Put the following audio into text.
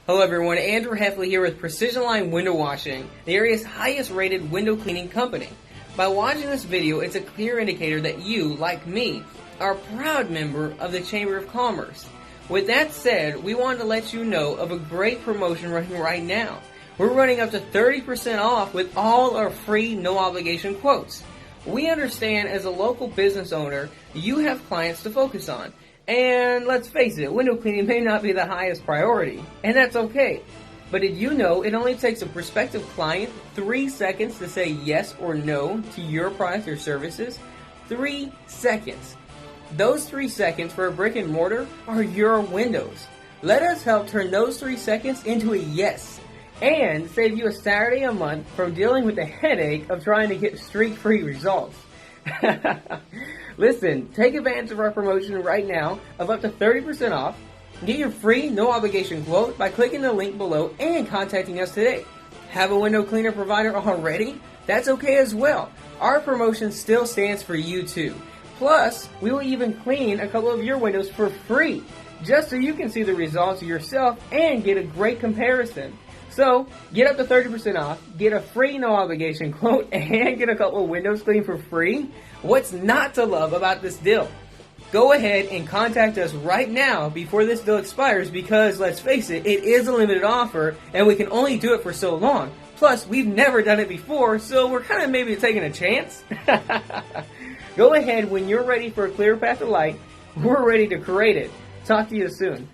Hello everyone, Andrew Heffley here with Precision Line Window Washing, the area's highest rated window cleaning company. By watching this video, it's a clear indicator that you, like me, are a proud member of the Chamber of Commerce. With that said, we wanted to let you know of a great promotion running right now. We're running up to 30% off with all our free, no obligation quotes. We understand as a local business owner, you have clients to focus on. And let's face it, window cleaning may not be the highest priority, and that's okay. But did you know it only takes a prospective client 3 seconds to say yes or no to your product or services? 3 seconds. Those 3 seconds for a brick and mortar are your windows. Let us help turn those 3 seconds into a yes, and save you a Saturday a month from dealing with the headache of trying to get streak-free results. Listen, take advantage of our promotion right now of up to 30% off. Get your free, no obligation quote by clicking the link below and contacting us today. Have a window cleaner provider already? That's okay as well. Our promotion still stands for you too. Plus, we will even clean a couple of your windows for free, just so you can see the results yourself and get a great comparison. So, get up to 30% off, get a free no obligation quote, and get a couple of windows cleaned for free. What's not to love about this deal? Go ahead and contact us right now before this deal expires because, let's face it, it is a limited offer and we can only do it for so long. Plus, we've never done it before, so we're kind of maybe taking a chance. Go ahead when you're ready for a clear path of light. We're ready to create it. Talk to you soon.